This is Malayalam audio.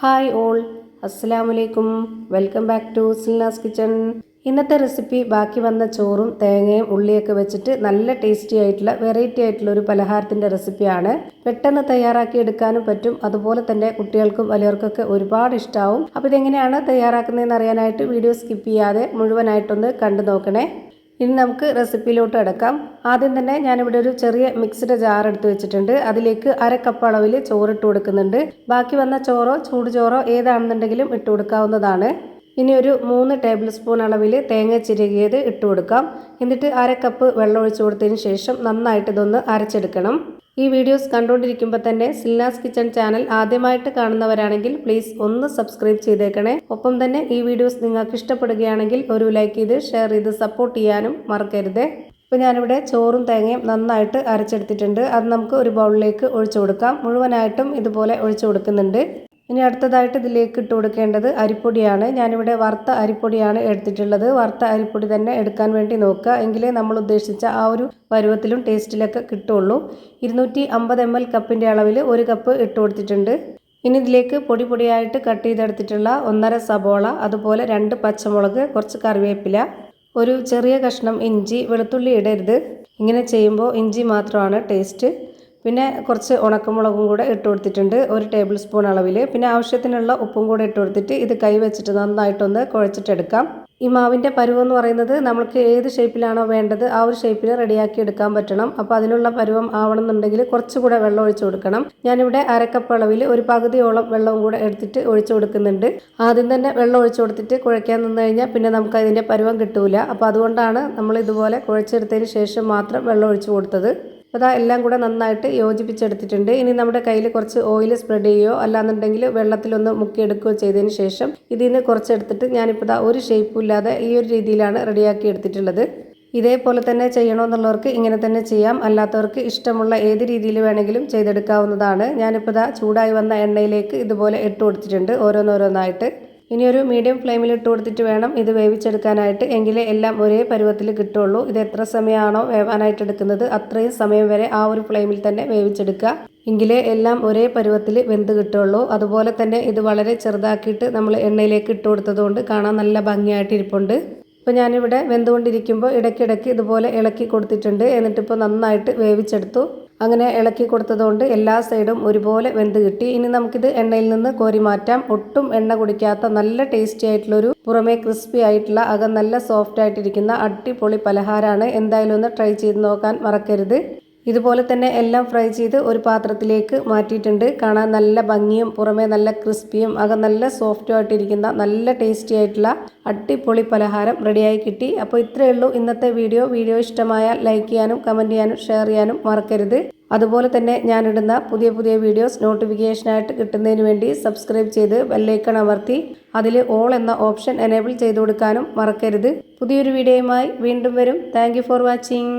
ഹായ് ഓൾ, അസ്സലാമലൈക്കും. Welcome back to Silnas kitchen. ഇന്നത്തെ റെസിപ്പി ബാക്കി വന്ന ചോറും തേങ്ങയും ഉള്ളിയൊക്കെ വെച്ചിട്ട് നല്ല ടേസ്റ്റി ആയിട്ടുള്ള വെറൈറ്റി ആയിട്ടുള്ള ഒരു പലഹാരത്തിൻ്റെ റെസിപ്പിയാണ്. പെട്ടെന്ന് തയ്യാറാക്കി എടുക്കാനും പറ്റും, അതുപോലെ തന്നെ കുട്ടികൾക്കും വലിയവർക്കൊക്കെ ഒരുപാട് ഇഷ്ടമാവും. അപ്പോൾ ഇതെങ്ങനെയാണ് തയ്യാറാക്കുന്നതെന്ന് അറിയാനായിട്ട് വീഡിയോ സ്കിപ്പ് ചെയ്യാതെ മുഴുവനായിട്ടൊന്ന് കണ്ടു നോക്കണേ. ഇനി നമുക്ക് റെസിപ്പിയിലോട്ട് കിടക്കാം. ആദ്യം തന്നെ ഞാനിവിടെ ഒരു ചെറിയ മിക്സിയുടെ ജാർ എടുത്ത് വെച്ചിട്ടുണ്ട്. അതിലേക്ക് 1/2 കപ്പ് അളവിൽ ചോറിട്ട് കൊടുക്കുന്നുണ്ട്. ബാക്കി വന്ന ചോറോ ചൂട് ചോറോ ഏതാണെന്നുണ്ടെങ്കിലും ഇട്ട് കൊടുക്കാവുന്നതാണ്. ഇനി ഒരു 3 ടേബിൾ സ്പൂൺ അളവിൽ തേങ്ങ ചിരകിയത് ഇട്ട് കൊടുക്കാം. എന്നിട്ട് 1/2 കപ്പ് വെള്ളം ഒഴിച്ചു കൊടുത്തതിന് ശേഷം നന്നായിട്ട് ഇതൊന്ന് അരച്ചെടുക്കണം. ഈ വീഡിയോസ് കണ്ടുകൊണ്ടിരിക്കുമ്പോൾ തന്നെ സിൽനാസ് കിച്ചൺ ചാനൽ ആദ്യമായിട്ട് കാണുന്നവരാണെങ്കിൽ പ്ലീസ് ഒന്ന് സബ്സ്ക്രൈബ് ചെയ്തേക്കണേ. ഒപ്പം തന്നെ ഈ വീഡിയോസ് നിങ്ങൾക്ക് ഇഷ്ടപ്പെടുകയാണെങ്കിൽ ഒരു ലൈക്ക് ചെയ്ത് ഷെയർ ചെയ്ത് സപ്പോർട്ട് ചെയ്യാനും മറക്കരുത്. ഇപ്പോൾ ഞാനിവിടെ ചോറും തേങ്ങയും നന്നായിട്ട് അരച്ചെടുത്തിട്ടുണ്ട്. അത് നമുക്ക് ഒരു ബൗളിലേക്ക് ഒഴിച്ചു കൊടുക്കാം. മുഴുവനായിട്ടും ഇതുപോലെ ഒഴിച്ചു കൊടുക്കുന്നുണ്ട്. ഇനി അടുത്തതായിട്ട് ഇതിലേക്ക് ഇട്ട് കൊടുക്കേണ്ടത് അരിപ്പൊടിയാണ്. ഞാനിവിടെ വറുത്ത അരിപ്പൊടിയാണ് എടുത്തിട്ടുള്ളത്. വറുത്ത അരിപ്പൊടി തന്നെ എടുക്കാൻ വേണ്ടി നോക്കുക, എങ്കിലേ നമ്മൾ ഉദ്ദേശിച്ച ആ ഒരു പരുവത്തിലും ടേസ്റ്റിലൊക്കെ കിട്ടുള്ളൂ. 250 ml കപ്പിൻ്റെ അളവിൽ 1 കപ്പ് ഇട്ട് കൊടുത്തിട്ടുണ്ട്. ഇനി ഇതിലേക്ക് പൊടിയായിട്ട് കട്ട് ചെയ്തെടുത്തിട്ടുള്ള 1/2 സബോള, അതുപോലെ 2 പച്ചമുളക്, കുറച്ച് കറിവേപ്പില, ഒരു ചെറിയ കഷ്ണം ഇഞ്ചി. വെളുത്തുള്ളി ഇടരുത്, ഇങ്ങനെ ചെയ്യുമ്പോൾ ഇഞ്ചി മാത്രമാണ് ടേസ്റ്റ്. പിന്നെ കുറച്ച് ഉണക്കമുളകും കൂടെ ഇട്ട് കൊടുത്തിട്ടുണ്ട്, 1 ടേബിൾ സ്പൂൺ അളവിൽ. പിന്നെ ആവശ്യത്തിനുള്ള ഉപ്പും കൂടെ ഇട്ട് കൊടുത്തിട്ട് ഇത് കൈ വെച്ചിട്ട് നന്നായിട്ടൊന്ന് കുഴച്ചിട്ടെടുക്കാം. ഈ മാവിൻ്റെ പരുവം എന്ന് പറയുന്നത് നമുക്ക് ഏത് ഷേപ്പിലാണോ വേണ്ടത് ആ ഒരു ഷേപ്പിൽ റെഡിയാക്കി എടുക്കാൻ പറ്റണം. അപ്പോൾ അതിനുള്ള പരുവം ആവണമെന്നുണ്ടെങ്കിൽ കുറച്ചുകൂടെ വെള്ളം ഒഴിച്ചു കൊടുക്കണം. ഞാനിവിടെ 1/2 കപ്പ് അളവിൽ ഒരു പകുതിയോളം വെള്ളവും കൂടെ എടുത്തിട്ട് ഒഴിച്ചു കൊടുക്കുന്നുണ്ട്. ആദ്യം തന്നെ വെള്ളം ഒഴിച്ചു കൊടുത്തിട്ട് കുഴയ്ക്കാൻ നിന്ന് കഴിഞ്ഞാൽ പിന്നെ നമുക്ക് അതിൻ്റെ പരുവം കിട്ടൂല. അപ്പോൾ അതുകൊണ്ടാണ് നമ്മൾ ഇതുപോലെ കുഴച്ചെടുത്തതിന് ശേഷം മാത്രം വെള്ളം ഒഴിച്ചു കൊടുത്തത്. അപ്പോൾ എല്ലാം കൂടെ നന്നായിട്ട് യോജിപ്പിച്ചെടുത്തിട്ടുണ്ട്. ഇനി നമ്മുടെ കയ്യിൽ കുറച്ച് ഓയിൽ സ്പ്രെഡ് ചെയ്യുകയോ അല്ലാന്നുണ്ടെങ്കിൽ വെള്ളത്തിലൊന്ന് മുക്കിയെടുക്കുകയോ ചെയ്തതിന് ശേഷം ഇതിൽ നിന്ന് കുറച്ചെടുത്തിട്ട് ഞാനിപ്പോൾ ഒരു ഷേപ്പും ഇല്ലാതെ ഈ ഒരു രീതിയിലാണ് റെഡിയാക്കി എടുത്തിട്ടുള്ളത്. ഇതേപോലെ തന്നെ ചെയ്യണമെന്നുള്ളവർക്ക് ഇങ്ങനെ തന്നെ ചെയ്യാം, അല്ലാത്തവർക്ക് ഇഷ്ടമുള്ള ഏത് രീതിയിൽ വേണമെങ്കിലും ചെയ്തെടുക്കാവുന്നതാണ്. ഞാനിപ്പോൾ ചൂടായി വന്ന എണ്ണയിലേക്ക് ഇതുപോലെ ഇട്ട് കൊടുത്തിട്ടുണ്ട്, ഓരോന്നോരോന്നായിട്ട്. ഇനി ഒരു മീഡിയം ഫ്ലെയിമിൽ ഇട്ട് കൊടുത്തിട്ട് വേണം ഇത് വേവിച്ചെടുക്കാനായിട്ട്, എങ്കിലേ എല്ലാം ഒരേ പരുവത്തിൽ കിട്ടുള്ളൂ. ഇത് എത്ര സമയമാണോ വേവാനായിട്ട് എടുക്കുന്നത് അത്രയും സമയം വരെ ആ ഒരു ഫ്ലെയിമിൽ തന്നെ വേവിച്ചെടുക്കുക, എങ്കിലേ എല്ലാം ഒരേ പരുവത്തിൽ വെന്ത് കിട്ടുള്ളൂ. അതുപോലെ തന്നെ ഇത് വളരെ ചെറുതാക്കിയിട്ട് നമ്മൾ എണ്ണയിലേക്ക് ഇട്ട് കൊടുത്തതുകൊണ്ട് കാണാൻ നല്ല ഭംഗിയായിട്ട് ഇരിപ്പുണ്ട്. ഇപ്പോൾ ഞാനിവിടെ വെന്തുകൊണ്ടിരിക്കുമ്പോൾ ഇടയ്ക്കിടയ്ക്ക് ഇതുപോലെ ഇളക്കി കൊടുത്തിട്ടുണ്ട്. എന്നിട്ടിപ്പോൾ നന്നായിട്ട് വേവിച്ചെടുത്തു. അങ്ങനെ ഇളക്കി കൊടുത്തതുകൊണ്ട് എല്ലാ സൈഡും ഒരുപോലെ വെന്ത് കിട്ടി. ഇനി നമുക്കിത് എണ്ണയിൽ നിന്ന് കോരി മാറ്റാം. ഒട്ടും എണ്ണ കുടിക്കാത്ത നല്ല ടേസ്റ്റി ആയിട്ടുള്ളൊരു, പുറമേ ക്രിസ്പി ആയിട്ടുള്ള, അകം നല്ല സോഫ്റ്റ് ആയിട്ടിരിക്കുന്ന അടിപൊളി പലഹാരമാണ്. എന്തായാലും ഒന്ന് ട്രൈ ചെയ്ത് നോക്കാൻ മറക്കരുത്. ഇതുപോലെ തന്നെ എല്ലാം ഫ്രൈ ചെയ്ത് ഒരു പാത്രത്തിലേക്ക് മാറ്റിയിട്ടുണ്ട്. കാണാൻ നല്ല ഭംഗിയും പുറമേ നല്ല ക്രിസ്പിയും അകം നല്ല സോഫ്റ്റും ആയിട്ടിരിക്കുന്ന നല്ല ടേസ്റ്റി ആയിട്ടുള്ള അടിപൊളി പലഹാരം റെഡിയായി കിട്ടി. അപ്പോൾ ഇത്രയേ ഉള്ളൂ ഇന്നത്തെ വീഡിയോ ഇഷ്ടമായാൽ ലൈക്ക് ചെയ്യാനും കമൻറ്റ് ചെയ്യാനും ഷെയർ ചെയ്യാനും മറക്കരുത്. അതുപോലെ തന്നെ ഞാനിടുന്ന പുതിയ വീഡിയോസ് നോട്ടിഫിക്കേഷനായിട്ട് കിട്ടുന്നതിന് വേണ്ടി സബ്സ്ക്രൈബ് ചെയ്ത് ബെല്ലൈക്കൺ അമർത്തി അതിൽ ഓൾ എന്ന ഓപ്ഷൻ എനേബിൾ ചെയ്ത് കൊടുക്കാനും മറക്കരുത്. പുതിയൊരു വീഡിയോയുമായി വീണ്ടും വരും. Thank you for watching.